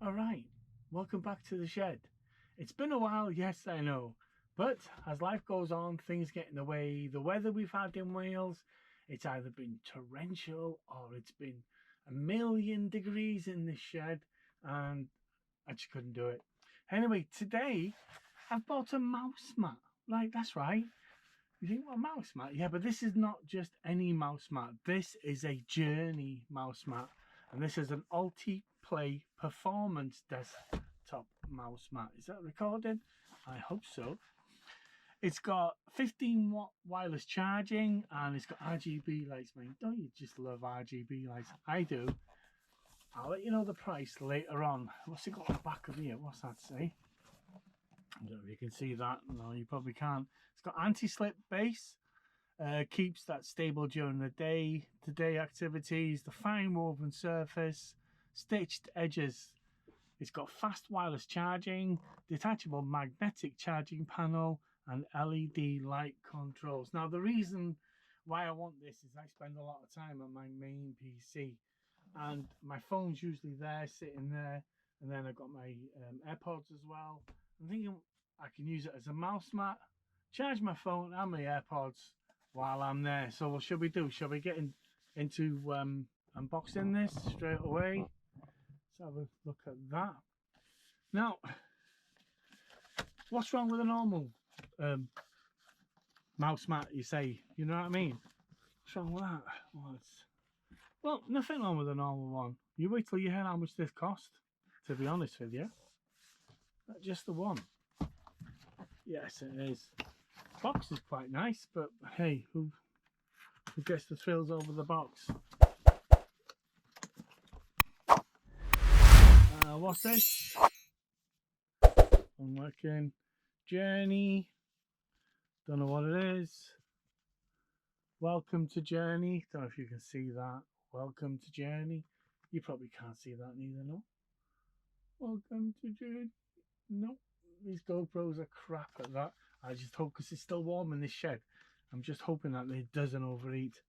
All right, welcome back to the shed. It's been a while, yes, I know, but as life goes on, things get in the way. The weather we've had in Wales, it's either been torrential or it's been a million degrees in this shed, and I just couldn't do it. Anyway, today I've bought a mouse mat. Like, that's right. You think, what, a mouse mat? Yeah, but this is not just any mouse mat. This is a Journey mouse mat, and this is an ALTI Play Performance desktop mouse mat. Is that recording? I hope so. It's got 15-watt wireless charging, and it's got RGB lights. Man, don't you just love RGB lights? I do. I'll let you know the price later on. What's it got on the back of here? What's that say? I don't know if you can see that. No, you probably can't. It's got anti-slip base. Keeps that stable during the day-to-day activities. The fine woven surface. Stitched edges. It's got fast wireless charging. Detachable magnetic charging panel. And LED light controls. Now, the reason why I want this is I spend a lot of time on my main PC. And my phone's usually there, sitting there. And then I've got my AirPods as well. I'm thinking I can use it as a mouse mat, charge my phone and my AirPods while I'm there. So what should we do? Shall we get into unboxing this straight away? Let's have a look at that. Now, what's wrong with a normal mouse mat, you say? You know what I mean? What's wrong with that? Well, nothing wrong with a normal one. You wait till you hear how much this cost, to be honest with you. Not just the one. Yes, it is. Box is quite nice, but hey, who gets the thrills over the box? What's this? Unworking. Journey. Don't know what it is. Welcome to Journey. Don't know if you can see that. Welcome to Journey. You probably can't see that neither, no? Welcome to Journey. No. These GoPros are crap at that. I just hope, because it's still warm in this shed, I'm just hoping that it doesn't overheat.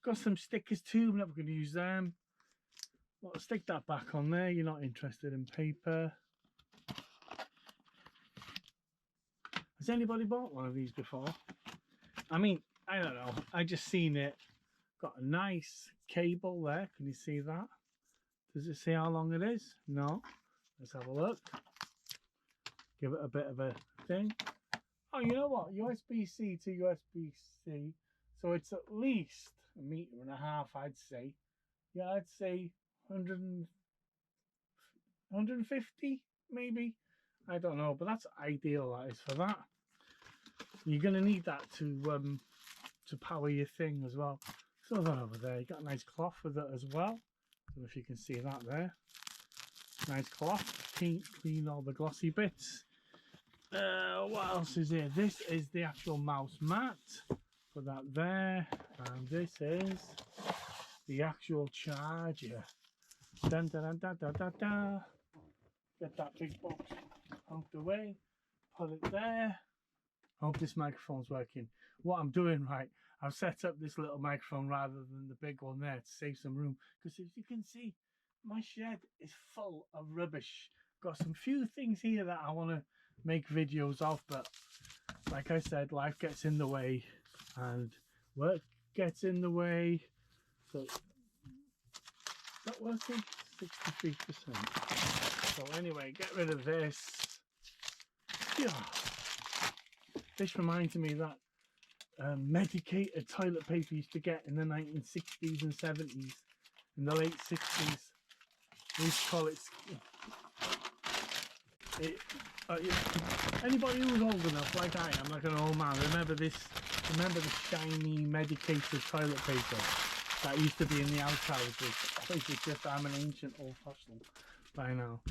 Got some stickers too, I'm never going to use them. Well, stick that back on there. You're not interested in paper. Has anybody bought one of these before? I mean, I don't know. I just seen it. Got a nice cable there. Can you see that? Does it say how long it is? No. Let's have a look. Give it a bit of a thing. Oh, you know what? USB-C to USB-C. So it's at least 1.5 meters, I'd say. Yeah, I'd say 150 maybe. I don't know, but that's ideal, that is, for that. You're going to need that to power your thing as well. Throw that over there. You got a nice cloth with it as well. I don't know if you can see that there. Nice cloth. Clean all the glossy bits. What else is here? This is the actual mouse mat. Put that there. And this is the actual charger. Dun, dun, dun, dun, dun, dun. Get that big box out the way. Put it there. Hope this microphone's working. What I'm doing right, I've set up this little microphone rather than the big one there to save some room. Because as you can see, my shed is full of rubbish. Got some few things here that I want to make videos of, but like I said, life gets in the way and work gets in the way. So, is that working? 63%. So anyway, get rid of this. Yeah. This reminds me of that medicated toilet paper you used to get in the 1960s and 70s, in the late 60s. We used to call it anybody who's old enough, like I am, like an old man, remember the shiny medicated toilet paper that used to be in the outhouses. I think it's just I'm an ancient old fossil by now.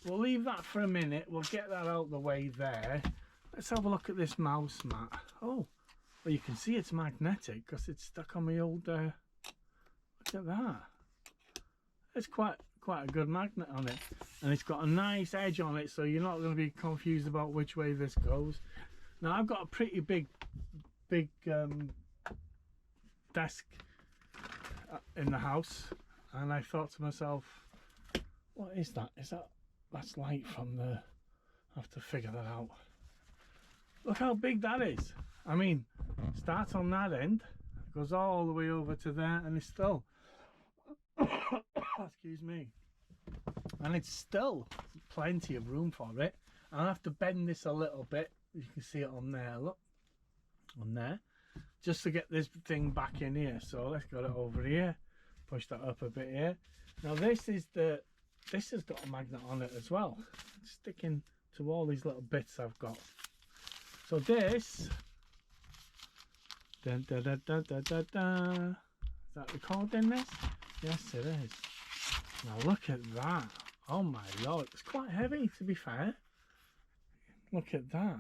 We'll leave that for a minute. We'll get that out of the way there. Let's have a look at this mouse mat. Oh, well, you can see it's magnetic because it's stuck on my old. Look at that. It's quite a good magnet on it, and it's got a nice edge on it, so you're not going to be confused about which way this goes. Now, I've got a pretty big desk in the house, and I thought to myself, what is that? Is that That's light from the... I have to figure that out. Look how big that is. I mean, starts on that end, goes all the way over to there, and it's still... excuse me. And it's still plenty of room for it. I'll have to bend this a little bit. You can see it on there, look. On there. Just to get this thing back in here. So let's get it over here. Push that up a bit here. Now this is the... This has got a magnet on it as well. It's sticking to all these little bits I've got. So this... Dun, dun, dun, dun, dun, dun, dun. Is that recording this? Yes, it is. Now look at that. Oh my lord. It's quite heavy, to be fair. Look at that.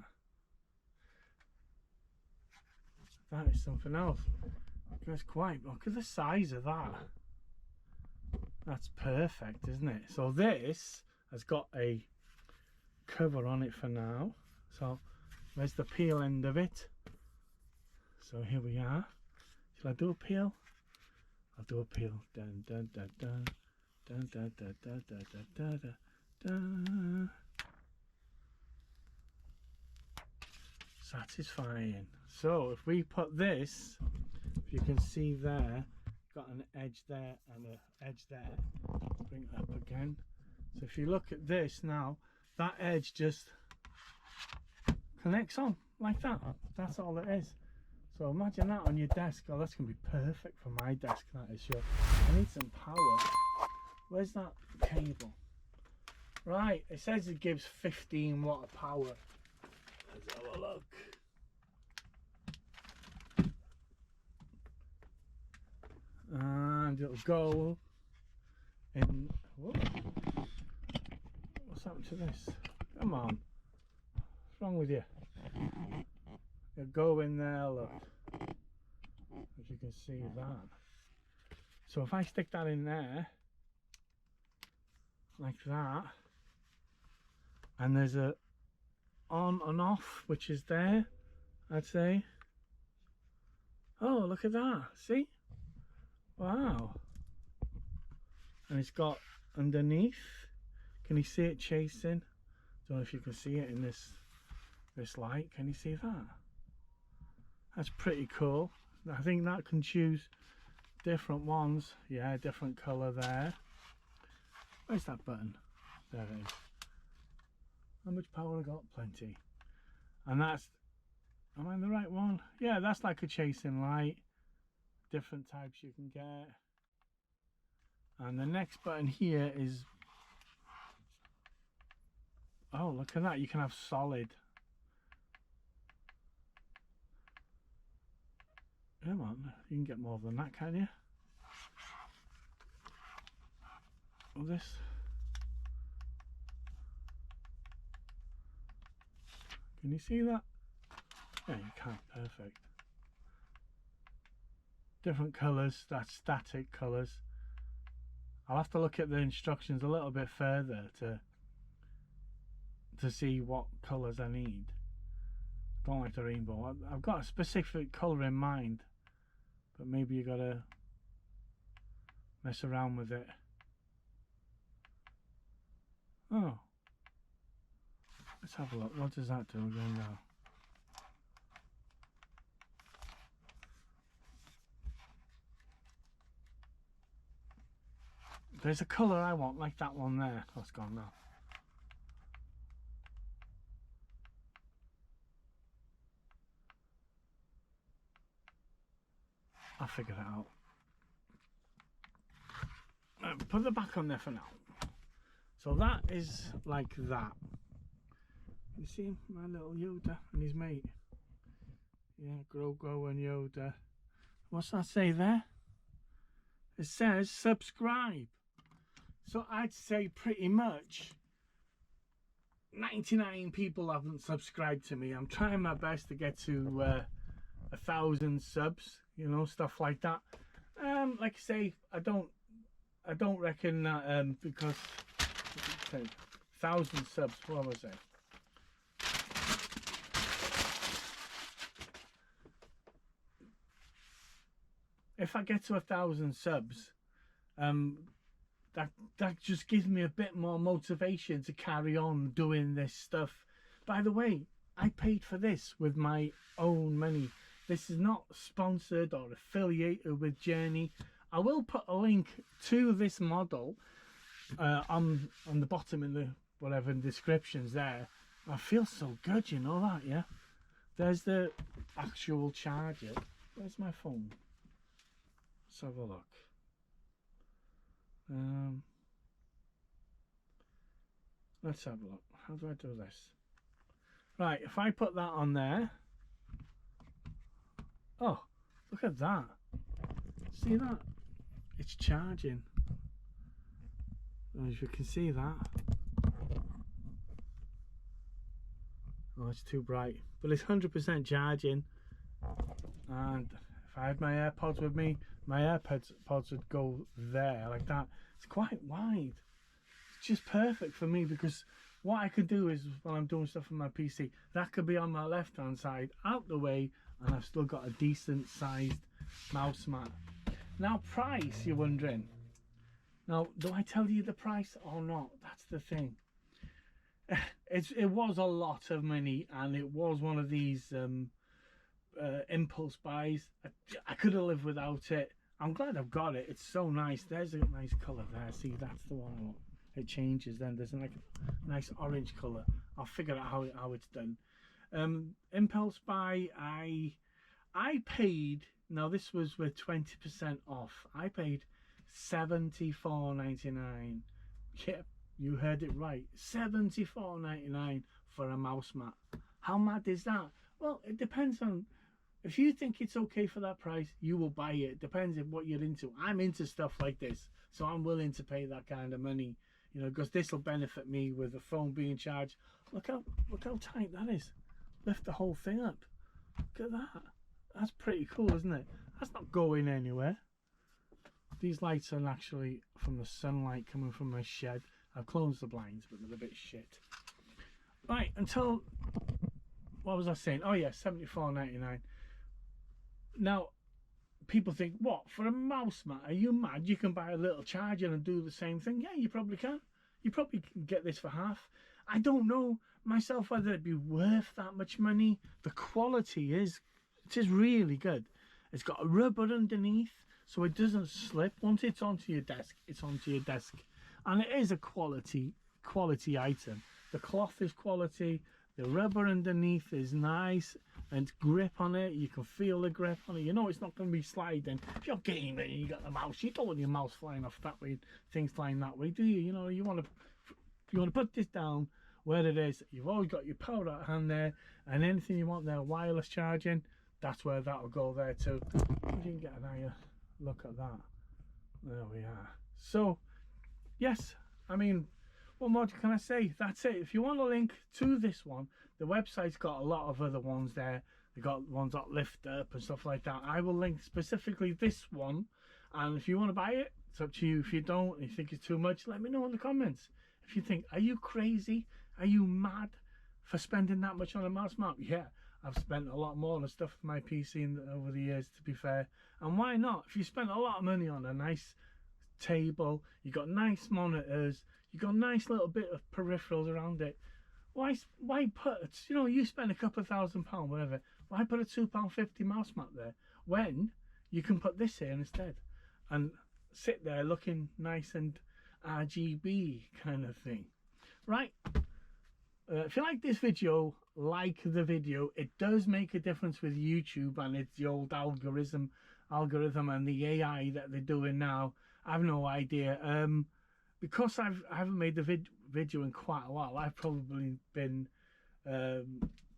That is something else. It's quite... Look at the size of that. That's perfect, isn't it? So this has got a cover on it for now. So there's the peel end of it. So here we are. Shall I do a peel? I'll do a peel. Dun dun dun dun dun dun dun dun dun dun dun dun. Satisfying. So if we put this, if you can see there, got an edge there and an edge there. Bring it up again. So if you look at this now, that edge just connects on like that. That's all it is. So imagine that on your desk. Oh, that's going to be perfect for my desk, that is sure. I need some power. Where's that cable? Right, it says it gives 15 watt of power. Let's have a look. And it'll go in... Whoa. What's happened to this? Come on. What's wrong with you? It'll go in there, look. As you can see that. So if I stick that in there, like that, and there's a on and off, which is there, I'd say. Oh, look at that. See? Wow. And it's got underneath, can you see it chasing? Don't know if you can see it in this light. Can you see that? That's pretty cool. I think that can choose different ones. Yeah, different colour there. Where's that button? There it is. How much power I got? Plenty. And that's, am I in the right one? Yeah, that's like a chasing light. Different types you can get. And the next button here is, oh, look at that. You can have solid. Come on, you can get more than that, can you? Well, this. Can you see that? Yeah, you can. Perfect. Different colours. That's static colours. I'll have to look at the instructions a little bit further to see what colours I need. Don't like the rainbow. I've got a specific colour in mind, but maybe you gotta mess around with it. Oh, let's have a look. What does that do again now? There's a colour I want, like that one there. Oh, it's gone now. I'll figure it out. Put the back on there for now. So that is like that. You see my little Yoda and his mate? Yeah, Grogo and Yoda. What's that say there? It says subscribe. So I'd say pretty much 99 people haven't subscribed to me. I'm trying my best to get to 1,000 subs, you know, stuff like that. Like I say, I don't reckon that because 1,000 subs, what was it? If I get to 1,000 subs, that just gives me a bit more motivation to carry on doing this stuff. By the way, I paid for this with my own money. This is not sponsored or affiliated with Journey. I will put a link to this model on the bottom in the whatever descriptions there. I feel so good, you know that, yeah? There's the actual charger. Where's my phone? Let's have a look. Let's have a look. How do I do this? Right, if I put that on there. Oh, look at that. See that? It's charging. As you can see that. Oh, it's too bright. But it's 100% charging. And if I had my AirPods with me, my AirPods would go there like that. It's quite wide. It's just perfect for me because what I could do is when I'm doing stuff on my PC, that could be on my left hand side, out the way, and I've still got a decent sized mouse mat. Now price, you're wondering. Now, do I tell you the price or not? That's the thing. It was a lot of money, and it was one of these impulse buys. I could have lived without it. I'm glad I've got it. It's so nice. There's a nice colour there. See, that's the one. It changes then. There's like a nice orange colour. I'll figure out how it's done. Impulse buy. I paid. Now this was with 20% off. I paid $74.99. Yeah, you heard it right. $74.99 for a mouse mat. How mad is that? Well, it depends on. If you think it's okay for that price, you will buy it. Depends on what you're into. I'm into stuff like this, so I'm willing to pay that kind of money. You know, because this will benefit me with the phone being charged. Look how tight that is. Lift the whole thing up. Look at that. That's pretty cool, isn't it? That's not going anywhere. These lights are actually from the sunlight coming from my shed. I've closed the blinds, but they're a bit shit. Right, until, what was I saying? Oh yeah, $74.99. Now, people think, what, for a mouse mat? Are you mad? You can buy a little charger and do the same thing. Yeah, you probably can. You probably can get this for half. I don't know myself whether it'd be worth that much money. The quality is really good. It's got a rubber underneath, so it doesn't slip. Once it's onto your desk, it's onto your desk. And it is a quality item. The cloth is quality. The rubber underneath is nice, and grip on it, you can feel the grip on it. You know it's not going to be sliding. If you're gaming and you got the mouse, you don't want your mouse flying off that way, things flying that way, do you? You know, you want to put this down where it is. You've always got your power out hand there, and anything you want there, wireless charging, that's where that will go there too. You can get an eye look at that. There we are. So, yes, I mean, what more can I say? That's it. If you want a link to this one, the website's got a lot of other ones there. They got ones that lift up and stuff like that. I will link specifically this one, and if you want to buy it, it's up to you. If you don't, and you think it's too much, let me know in the comments. If you think, are you crazy? Are you mad for spending that much on a mouse mat? Yeah, I've spent a lot more on stuff for my PC over the years, to be fair. And why not? If you spend a lot of money on a nice table, you got nice monitors, you got a nice little bit of peripherals around it, why put, you know, you spend a couple of £1,000, whatever, why put a £2.50 mouse mat there when you can put this here instead and sit there looking nice and RGB kind of thing, right? If you like this video, like the video. It does make a difference with YouTube, and it's the old algorithm and the AI that they're doing now. I have no idea. Because I haven't made the video in quite a while, I've probably been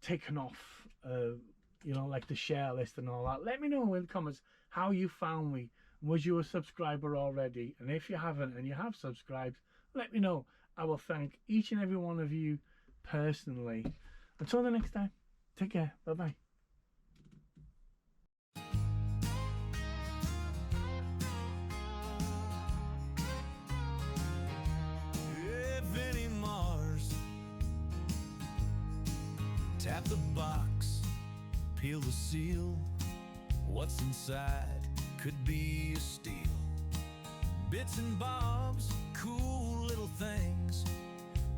taken off, you know, like the share list and all that. Let me know in the comments how you found me. Was you a subscriber already? And if you haven't and you have subscribed, let me know. I will thank each and every one of you personally. Until the next time, take care. Bye-bye. Tap the box, peel the seal. What's inside could be a steal. Bits and bobs cool little things.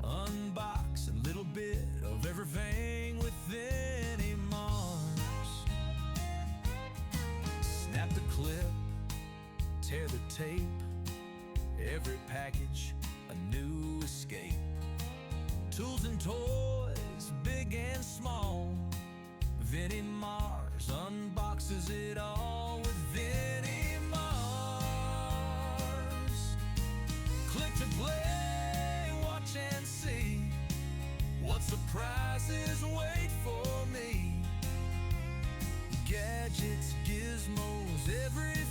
Unbox a little bit of everything within a Mars. Snap the clip, tear the tape, every package a new escape. Tools and toys, big and small. Vinny Mars unboxes it all with Vinny Mars. Click to play, watch and see what surprises wait for me. Gadgets, gizmos, every